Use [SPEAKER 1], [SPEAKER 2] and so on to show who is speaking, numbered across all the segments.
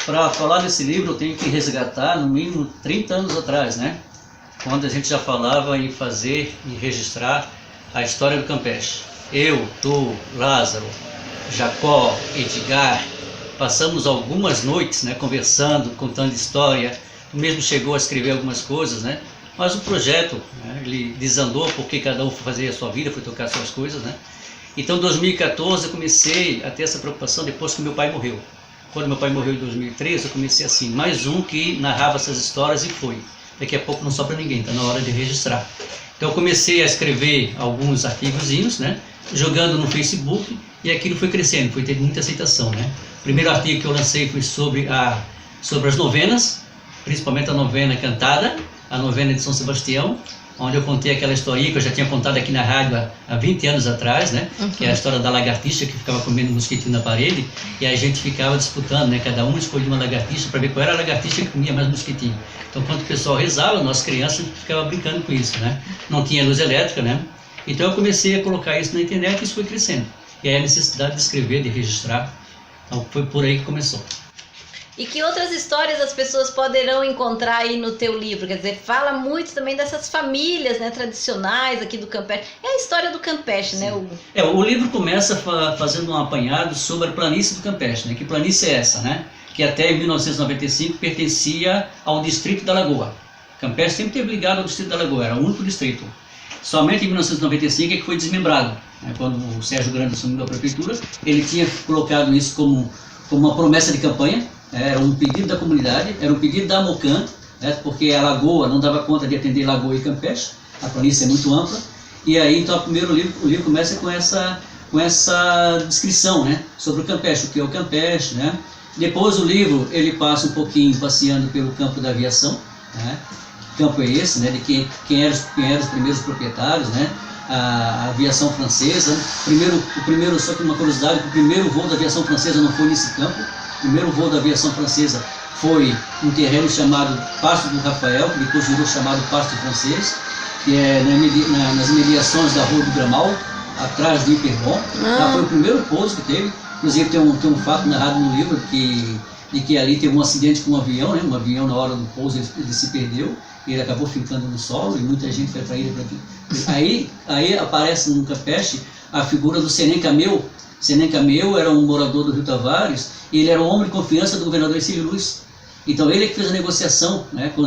[SPEAKER 1] para falar desse livro, eu tenho que resgatar no mínimo 30 anos atrás, né? Quando a gente já falava em fazer e registrar a história do Campeche. Eu, tu, Lázaro, Jacó, Edgar, passamos algumas noites, né, conversando, contando história. Tu mesmo chegou a escrever algumas coisas, né? Mas o projeto, né, ele desandou porque cada um foi fazer a sua vida, foi tocar as suas coisas, né? Então, em 2014, eu comecei a ter essa preocupação depois que meu pai morreu. Quando meu pai morreu em 2013, eu comecei assim, mais um que narrava essas histórias e foi. Daqui a pouco não sobra ninguém, está na hora de registrar. Então eu comecei a escrever alguns artigozinhos, né, jogando no Facebook, e aquilo foi crescendo, foi tendo muita aceitação, né. O primeiro artigo que eu lancei foi sobre as novenas, principalmente a novena cantada, a novena de São Sebastião, onde eu contei aquela historinha que eu já tinha contado aqui na rádio há 20 anos atrás, né? Que é a história da lagartixa que ficava comendo mosquitinho na parede, e a gente ficava disputando, né? Cada um escolhia uma lagartixa para ver qual era a lagartixa que comia mais mosquitinho. Então, quando o pessoal rezava, nós crianças ficava brincando com isso, né? Não tinha luz elétrica, né? Então eu comecei a colocar isso na internet e isso foi crescendo. E aí a necessidade de escrever, de registrar, então foi por aí que começou.
[SPEAKER 2] E que outras histórias as pessoas poderão encontrar aí no teu livro? Quer dizer, fala muito também dessas famílias, né, tradicionais aqui do Campeche. É a história do Campeche, né, Hugo?
[SPEAKER 1] O livro começa fazendo um apanhado sobre a planície do Campeche, né? Que planície é essa, né? Que até 1995 pertencia ao distrito da Lagoa. Campeche sempre esteve ligado ao distrito da Lagoa, era o único distrito. Somente em 1995 é que foi desmembrado, né? Quando o Sérgio Grande assumiu a prefeitura, ele tinha colocado isso como uma promessa de campanha. Era um pedido da comunidade, era um pedido da Amocan, né, porque a Lagoa não dava conta de atender Lagoa e Campeche, a planície é muito ampla, e aí então o livro começa com essa descrição, né, sobre o Campeche, o que é o Campeche, né. Depois o livro ele passa um pouquinho passeando pelo campo da aviação, né, que campo é esse, né, de quem eram os primeiros proprietários, né, a aviação francesa, só que uma curiosidade, o primeiro voo da aviação francesa não foi nesse campo. O primeiro voo da aviação francesa foi um terreno chamado Pasto do Rafael, que depois virou chamado Pasto Francês, que é nas imediações da Rua do Gramal, atrás do Hiperbom. Foi o primeiro pouso que teve. Inclusive tem um fato narrado no livro de que ali teve um acidente com um avião, né? Um avião na hora do pouso ele se perdeu, e ele acabou ficando no solo e muita gente foi atraída para aquilo. Aí aparece no Campeche a figura do Senem Cameu. Senem Cameu era um morador do Rio Tavares, e ele era um homem de confiança do governador Ercílio Luz. Então ele é que fez a negociação, né, com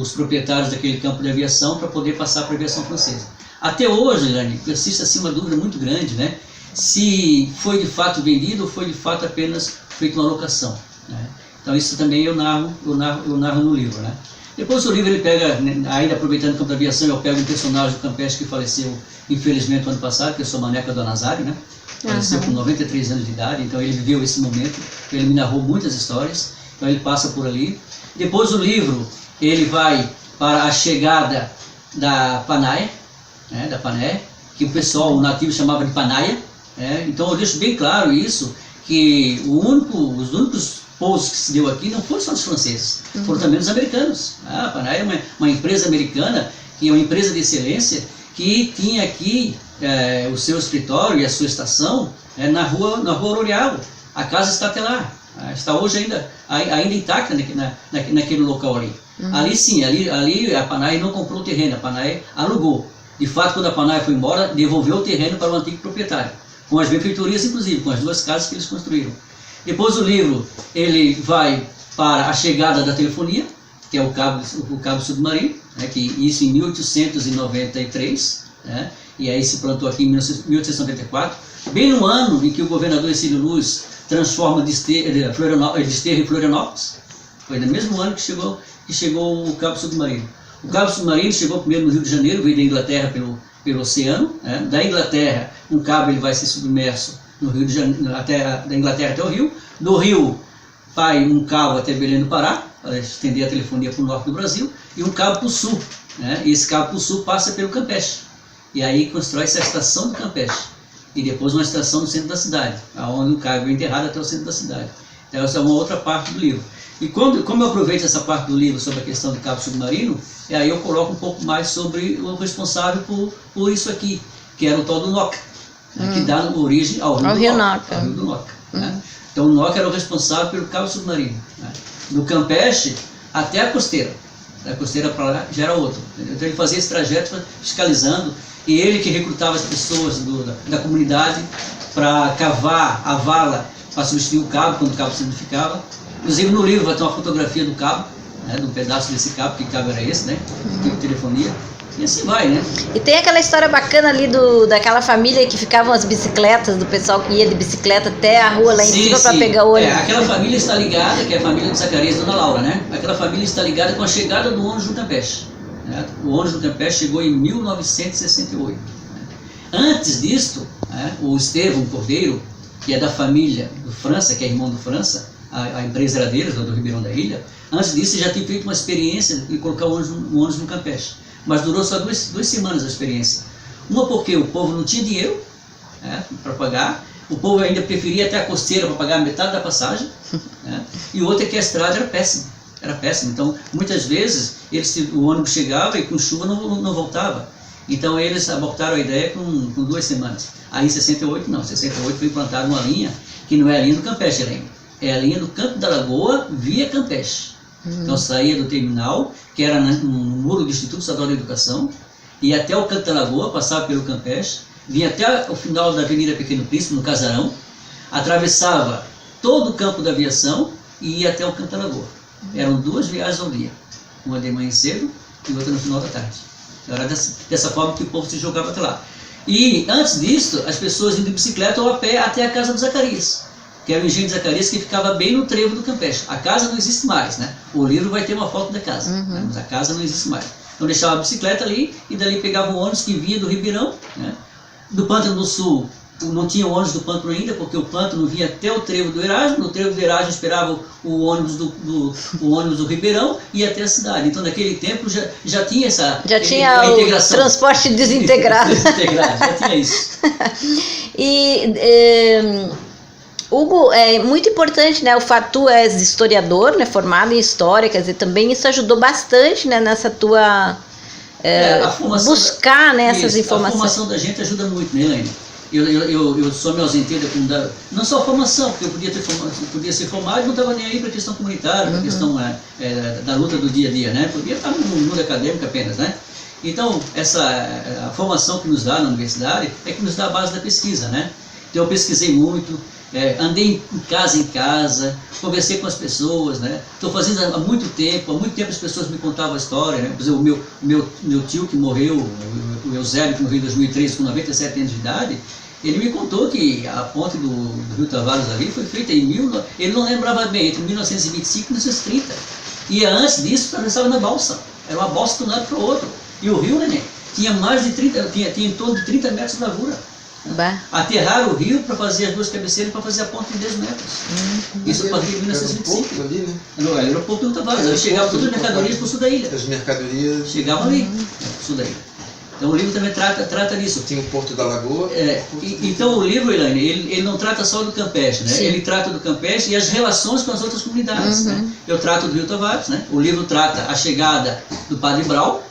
[SPEAKER 1] os proprietários daquele campo de aviação para poder passar para a aviação francesa. Até hoje, Lani, persiste assim uma dúvida muito grande, né, se foi de fato vendido ou foi de fato apenas feito uma locação, né. Então isso também eu narro no livro, né. Depois o livro ele pega, ainda aproveitando o campo da aviação, eu pego um personagem do Campeche que faleceu infelizmente no ano passado, que é o Maneca do Nazário, né? Faleceu com 93 anos de idade, então ele viveu esse momento, ele me narrou muitas histórias, então ele passa por ali. Depois o livro, ele vai para a chegada da Panaia, né, que o nativo chamava de Panaia, né? Então eu deixo bem claro isso, que os únicos pousos que se deu aqui não foram só os franceses, foram também os americanos. A Panaia é uma empresa americana, que é uma empresa de excelência, que tinha aqui o seu escritório e a sua estação na rua Roreal. A casa está até lá, está hoje ainda intacta naquele local ali. Ali sim, ali a Panaia não comprou o terreno, a Panaia alugou. De fato, quando a Panaia foi embora, devolveu o terreno para o antigo proprietário, com as benfeitorias inclusive, com as duas casas que eles construíram. Depois o livro ele vai para a chegada da telefonia, que é o cabo submarino, né, que isso em 1893, né, e aí se plantou aqui em 1894, bem no ano em que o governador Ercílio Luz transforma Desterro em Florianópolis. Foi no mesmo ano que chegou o cabo submarino. O cabo submarino chegou primeiro no Rio de Janeiro, veio da Inglaterra pelo oceano, né. Da Inglaterra um cabo ele vai ser submerso no Rio de Janeiro, da Inglaterra até o Rio. Do Rio vai um cabo até Belém do Pará, para estender a telefonia para o norte do Brasil, e um cabo para o sul, né? E esse cabo para o sul passa pelo Campeche, e aí constrói-se a estação do Campeche, e depois uma estação no centro da cidade, onde o cabo é enterrado até o centro da cidade. Então essa é uma outra parte do livro. E como eu aproveito essa parte do livro sobre a questão do cabo submarino, aí eu coloco um pouco mais sobre o responsável por isso aqui, que era o tal do Noca, que dá origem ao Rio do Noca. Né? Então o NOC era o responsável pelo cabo submarino, né? Do Campeche até a costeira. Da costeira para lá já era outro. Entendeu? Então ele fazia esse trajeto fiscalizando, e ele que recrutava as pessoas da comunidade para cavar a vala para substituir o cabo, quando o cabo se danificava. Inclusive no livro vai ter uma fotografia do cabo, né, de um pedaço desse cabo, que cabo era esse, né? De telefonia. E assim vai, né?
[SPEAKER 2] E tem aquela história bacana ali daquela família que ficavam as bicicletas, do pessoal que ia de bicicleta até a rua lá em cima para pegar o ônibus.
[SPEAKER 1] Aquela família está ligada, que é a família de Zacarias e Dona Laura, né? Aquela família está ligada com a chegada do ônibus do Campeche. Né? O ônibus do Campeche chegou em 1968. Né? Antes disto, né, o Estevão Cordeiro, que é da família do França, que é irmão do França, a empresa era deles, do Ribeirão da Ilha, antes disso já tinha feito uma experiência de colocar o ônibus no Campeche. Mas durou só duas semanas a experiência. Uma porque o povo não tinha dinheiro, né, para pagar, o povo ainda preferia até a costeira para pagar metade da passagem, né, e outra é que a estrada era péssima. Então, muitas vezes, o ônibus chegava e com chuva não voltava. Então, eles abortaram a ideia com 2 semanas. Aí, em 68, não. Em 68 foi implantada uma linha que não é a linha do Campeche ainda. É a linha do Canto da Lagoa via Campeche. Então saía do terminal, que era no muro do Instituto Estadual de Educação, ia até o Canto da Lagoa, passava pelo Campeche, vinha até o final da Avenida Pequeno Príncipe, no Casarão, atravessava todo o campo da aviação e ia até o Canto da Lagoa. Eram 2 viagens ao dia, uma de manhã cedo e outra no final da tarde. Era dessa forma que o povo se jogava até lá. E antes disso, as pessoas iam de bicicleta ou a pé até a casa do Zacarias, que era o engenho de Zacarias, que ficava bem no trevo do Campeche. A casa não existe mais, né? O livro vai ter uma foto da casa, né? Mas a casa não existe mais. Então deixava a bicicleta ali, e dali pegava o ônibus que vinha do Ribeirão, né? Do Pântano do Sul, não tinha o ônibus do Pântano ainda, porque o Pântano vinha até o trevo do Erasmo, no trevo do Erasmo esperava o ônibus do Ribeirão e ia até a cidade. Então naquele tempo já tinha essa
[SPEAKER 2] integração. O transporte desintegrado.
[SPEAKER 1] Já tinha isso.
[SPEAKER 2] Hugo, é muito importante, né? O fato, tu és historiador, né? Formado em história, quer dizer, também isso ajudou bastante, né? Nessa tua buscar, né, essas informações.
[SPEAKER 1] A formação da gente ajuda muito, né, Elaine? Eu só me ausentei da não só a formação, porque eu podia ser formado e não estava nem aí para a questão comunitária, para a questão da luta do dia a dia, né? Podia estar no mundo acadêmico apenas, né? Então, a formação que nos dá na universidade é que nos dá a base da pesquisa, né? Então eu pesquisei muito, andei em casa, conversei com as pessoas, né? Estou fazendo há muito tempo as pessoas me contavam a história, né? Por exemplo, o meu tio que morreu, o Eusébio, que morreu em 2013 com 97 anos de idade, ele me contou que a ponte do Rio Tavares ali foi feita ele não lembrava bem, entre 1925 e 1930. E antes disso, atravessava na balsa, era uma balsa de um lado para o outro. E o rio, né, tinha tinha em torno de 30 metros de largura. Aterraram o rio para fazer as 2 cabeceiras, para fazer a ponte em 10 metros. Isso a partir de 1925. Era ali, né? Era o aeroporto do Tavares. Aí chegavam todas as mercadorias para o sul da ilha.
[SPEAKER 3] As mercadorias
[SPEAKER 1] chegavam ali, para o sul da ilha. Então o livro também trata disso.
[SPEAKER 3] Tinha o Porto da Lagoa.
[SPEAKER 1] Então o livro, Elaine, ele não trata só do Campeche, né? Ele trata do Campeche e as relações com as outras comunidades. Né? Eu trato do Rio Tavares, né? O livro trata a chegada do Padre Brau.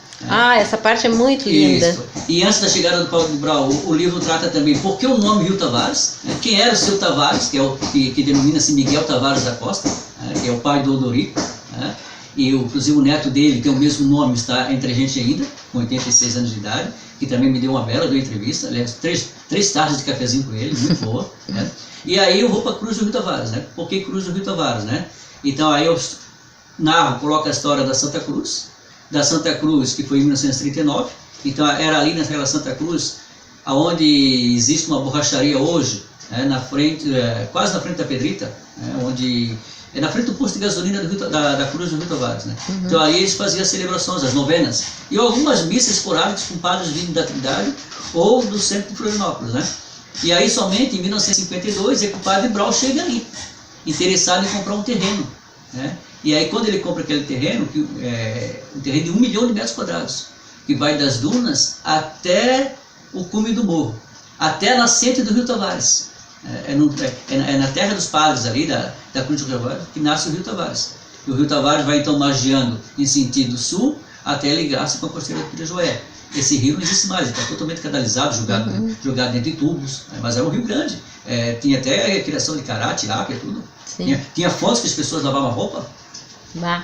[SPEAKER 2] Essa parte é muito linda.
[SPEAKER 1] Isso. E antes da chegada do Padre Brau, o livro trata também por que o nome Rio Tavares, né? Quem era o seu Tavares, que é que denomina-se Miguel Tavares da Costa, né? Que é o pai do Odorico, né? E inclusive o neto dele tem o mesmo nome, está entre a gente ainda, com 86 anos de idade, que também me deu uma bela entrevista, aliás, 3 tardes de cafezinho com ele, muito boa, né? E aí eu vou para a Cruz do Rio Tavares, né? Por que Cruz do Rio Tavares, né? Então aí eu coloco a história da Santa Cruz, que foi em 1939, então era ali naquela Santa Cruz, onde existe uma borracharia hoje, né, quase na frente da Pedrita, né, onde é na frente do posto de gasolina da Cruz do Rio Tavares, né? Então aí eles faziam as celebrações, as novenas, e algumas missas esporádicas com padres vindo da Trindade ou do centro de Florianópolis, né? E aí somente em 1952 é que o Padre Brau chega ali, interessado em comprar um terreno, né? E aí quando ele compra aquele terreno, um terreno de 1 milhão de metros quadrados, que vai das dunas até o cume do morro, até a nascente do Rio Tavares. É na terra dos padres ali, da Cruz do Rio Tavares, que nasce o Rio Tavares. E o Rio Tavares vai então margeando em sentido sul, até ligar-se com a costeira do Pirajué. esse rio não existe mais, está totalmente canalizado, jogado dentro de tubos, né? Mas era um rio grande, tinha até criação de cará, tilápia, tudo. Tinha fontes que as pessoas lavavam roupa.
[SPEAKER 2] Bah.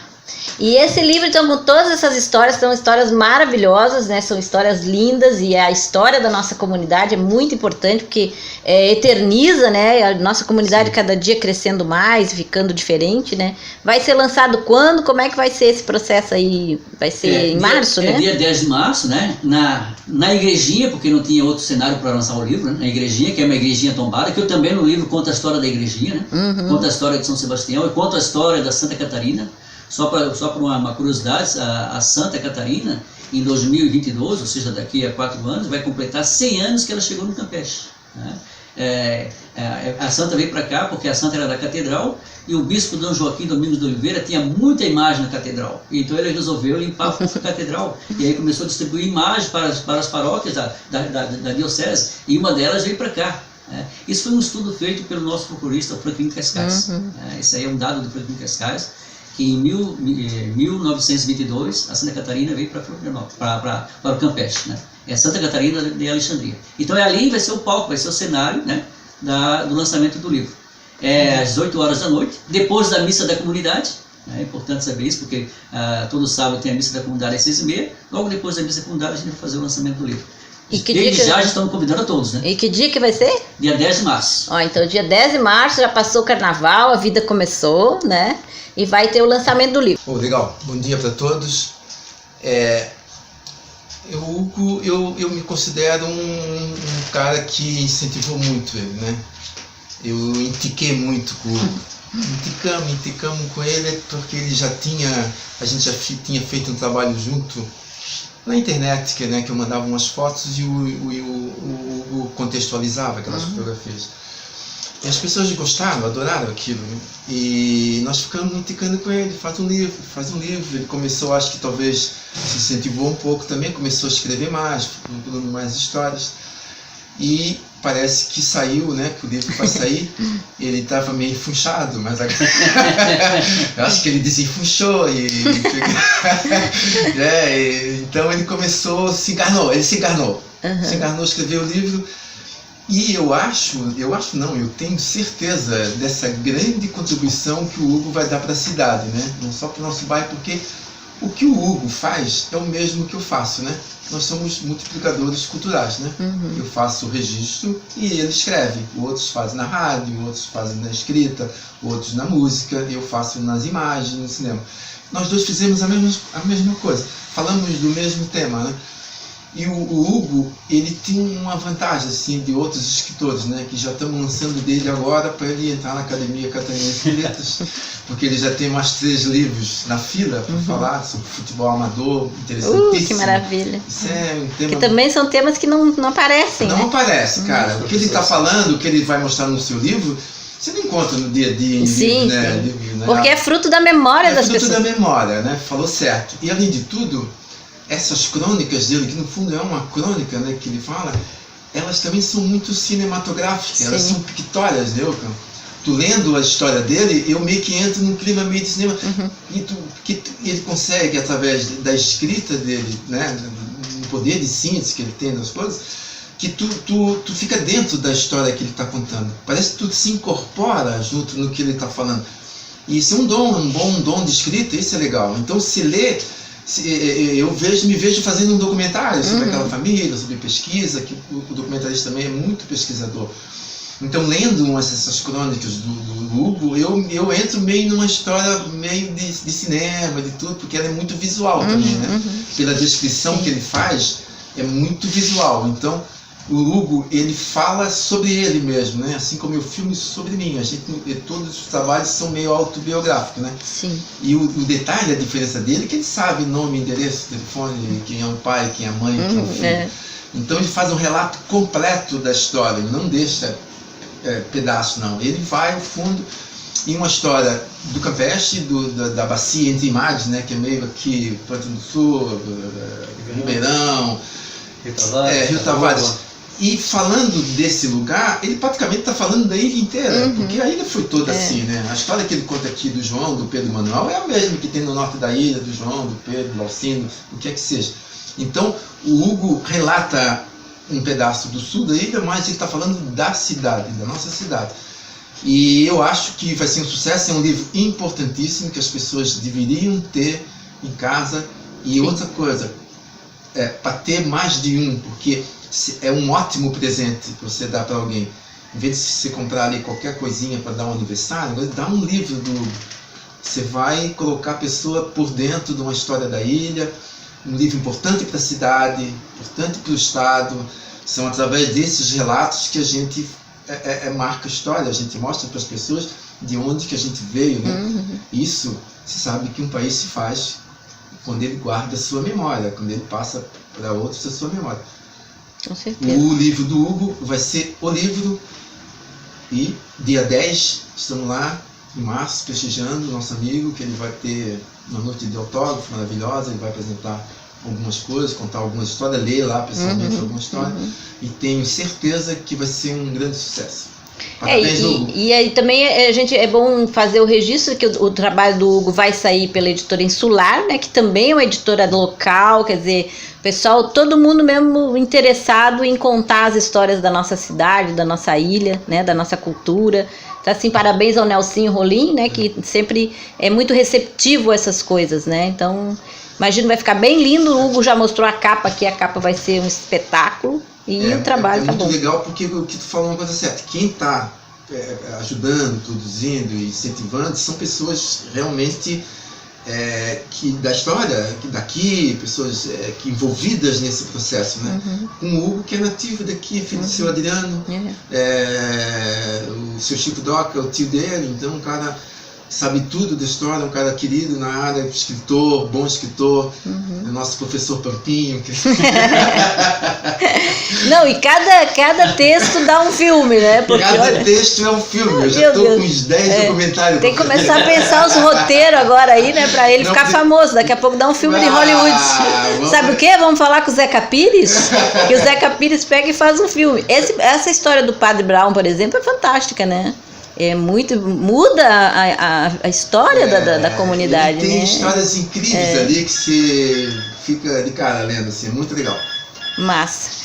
[SPEAKER 2] E esse livro, então, com todas essas histórias, são histórias maravilhosas, né? São histórias lindas, e a história da nossa comunidade é muito importante, porque eterniza, né? A nossa comunidade cada dia crescendo mais, ficando diferente, né? Vai ser lançado quando? Como é que vai ser esse processo aí? Vai ser em março, né?
[SPEAKER 1] Dia 10 de março, né? Na igrejinha, porque não tinha outro cenário para lançar o livro, né? Na igrejinha, que é uma igrejinha tombada, que eu também no livro conto a história da igrejinha, né? Conto a história de São Sebastião, eu conto a história da Santa Catarina. Só por uma curiosidade, a Santa Catarina, em 2022, ou seja, daqui a 4 anos, vai completar 100 anos que ela chegou no Campeche, né? A Santa veio para cá porque a Santa era da Catedral, e o bispo Dom Joaquim Domingos de Oliveira tinha muita imagem na Catedral. Então ele resolveu limpar a Catedral, e aí começou a distribuir imagens para as paróquias da diocese, e uma delas veio para cá. Isso foi um estudo feito pelo nosso procurista, Franklin Cascais. Esse aí é um dado do Franklin Cascais, que em 1922 a Santa Catarina veio para o Campeche, né? É Santa Catarina de Alexandria. Então ali vai ser o palco, vai ser o cenário, né, do lançamento do livro. Às 8 horas da noite, depois da missa da comunidade, né? É importante saber isso, porque todo sábado tem a missa da comunidade às 6h30, logo depois da missa da comunidade a gente vai fazer o lançamento do livro. Desde já estamos convidando a todos, né?
[SPEAKER 2] E que dia que vai ser?
[SPEAKER 1] Dia 10 de março.
[SPEAKER 2] Então dia 10 de março, já passou o carnaval, a vida começou, né? E vai ter o lançamento do livro.
[SPEAKER 3] Legal. Bom dia para todos. Eu me considero um cara que incentivou muito ele, né? Eu indiquei muito com o Hugo. Indicamos com ele porque ele a gente já tinha feito um trabalho junto na internet, que eu mandava umas fotos e o contextualizava aquelas fotografias. E as pessoas gostaram, adoraram aquilo, né? E nós ficamos indicando com ele, faz um livro. Ele começou, acho que talvez se incentivou um pouco também, começou a escrever mais, procurando mais histórias. E parece que saiu, né? Que o livro vai sair. Ele estava meio enfunchado, mas agora eu acho que ele desenfunchou então ele começou, ele se encarnou, escreveu o livro. E eu tenho certeza dessa grande contribuição que o Hugo vai dar para a cidade, né? Não só para o nosso bairro, porque o que o Hugo faz é o mesmo que eu faço, né? Nós somos multiplicadores culturais, né? Eu faço o registro e ele escreve. Outros fazem na rádio, outros fazem na escrita, outros na música, eu faço nas imagens, no cinema. Nós dois fizemos a mesma coisa, falamos do mesmo tema, né? E o Hugo, ele tem uma vantagem assim, de outros escritores, né, que já estamos lançando dele agora para ele entrar na Academia Catarinense de Letras, porque ele já tem mais 3 livros na fila para falar sobre futebol amador, interessantíssimo.
[SPEAKER 2] Que maravilha.
[SPEAKER 3] Isso é um tema...
[SPEAKER 2] Que também são temas que não aparecem,
[SPEAKER 3] Não aparece, cara. O que ele está falando, o que ele vai mostrar no seu livro, você não encontra no dia a dia em livro, né? Livro, né?
[SPEAKER 2] Porque é fruto da memória das pessoas.
[SPEAKER 3] É fruto da memória, né? Falou certo. E além de tudo, essas crônicas dele, que no fundo é uma crônica, né, que ele fala, elas também são muito cinematográficas, elas são pictórias, né? Tu lendo a história dele, eu meio que entro num clima meio de cinema, e ele consegue, através da escrita dele, né, do poder de síntese que ele tem das coisas, que tu fica dentro da história que ele está contando. Parece que tu se incorpora junto no que ele está falando. E isso é um bom dom de escrita, isso é legal. Então, se lê, eu me vejo fazendo um documentário sobre aquela família, sobre pesquisa, que o documentarista também é muito pesquisador. Então, lendo essas crônicas do Hugo, eu entro meio numa história meio de cinema, de tudo, porque ela é muito visual também, né? Pela descrição que ele faz, é muito visual. Então, o Hugo, ele fala sobre ele mesmo, né? Assim como eu filme sobre mim. Todos os trabalhos são meio autobiográficos, né?
[SPEAKER 2] Sim.
[SPEAKER 3] E o detalhe, a diferença dele, é que ele sabe nome, endereço, telefone, quem é o pai, quem é a mãe, quem é o filho. Então ele faz um relato completo da história, ele não deixa pedaço, não. Ele vai ao fundo em uma história do Campeche, da bacia entre imagens, né? Que é meio aqui, Pantano do Sul, Ribeirão, Rio Tavares. E falando desse lugar, ele praticamente está falando da ilha inteira, porque a ilha foi toda assim, né? A história que ele conta aqui do João, do Pedro Manuel, é a mesma que tem no norte da ilha, do João, do Pedro, do Alcino, o que é que seja. Então, o Hugo relata um pedaço do sul da ilha, mas ele está falando da cidade, da nossa cidade. E eu acho que vai ser um sucesso, é um livro importantíssimo que as pessoas deveriam ter em casa. E outra coisa, para ter mais de um, porque é um ótimo presente que você dá para alguém. Em vez de você comprar ali qualquer coisinha para dar um aniversário, dá um livro do Hugo. Você vai colocar a pessoa por dentro de uma história da ilha, um livro importante para a cidade, importante para o estado. São através desses relatos que a gente marca a história, a gente mostra para as pessoas de onde que a gente veio, né?
[SPEAKER 2] Uhum.
[SPEAKER 3] Isso, você sabe que um país se faz quando ele guarda a sua memória, quando ele passa para outros a sua memória.
[SPEAKER 2] Com certeza.
[SPEAKER 3] O livro do Hugo vai ser o livro, e dia 10 estamos lá em março prestigiando o nosso amigo, que ele vai ter uma noite de autógrafo maravilhosa, ele vai apresentar algumas coisas, contar algumas histórias, ler lá pessoalmente alguma história, e tenho certeza que vai ser um grande sucesso. Parabéns, Hugo.
[SPEAKER 2] E aí também é bom fazer o registro que o trabalho do Hugo vai sair pela editora Insular, né, que também é uma editora local, quer dizer, pessoal, todo mundo mesmo interessado em contar as histórias da nossa cidade, da nossa ilha, né, da nossa cultura. Então, assim, parabéns ao Nelsinho Rolim, né, que sempre é muito receptivo a essas coisas, né, então, imagino, vai ficar bem lindo. O Hugo já mostrou a capa aqui, a capa vai ser um espetáculo. E o trabalho tá bom. É
[SPEAKER 3] muito legal, porque o que tu falou é uma coisa certa. Quem está ajudando, produzindo e incentivando são pessoas realmente que da história, que daqui, pessoas que envolvidas nesse processo, né? Com o Hugo, que é nativo daqui, filho do seu Adriano, o seu Chico Doca, o tio dele, então um cara sabe tudo da história, um cara querido na área, escritor, bom escritor, nosso professor Pampinho.
[SPEAKER 2] Não, e cada texto dá um filme, né?
[SPEAKER 3] Porque, cada texto é um filme, eu já estou com uns 10 documentários.
[SPEAKER 2] Tem que começar a pensar os roteiros agora aí, né? Pra ele ficar famoso, daqui a pouco dá um filme de Hollywood. Sabe o quê? Vamos falar com o Zeca Pires? Que o Zeca Pires pega e faz um filme. Essa história do Padre Brown, por exemplo, é fantástica, né? Muda a história da comunidade.
[SPEAKER 3] Tem
[SPEAKER 2] né?
[SPEAKER 3] histórias incríveis ali que você fica de cara lendo, assim, muito legal.
[SPEAKER 2] Massa.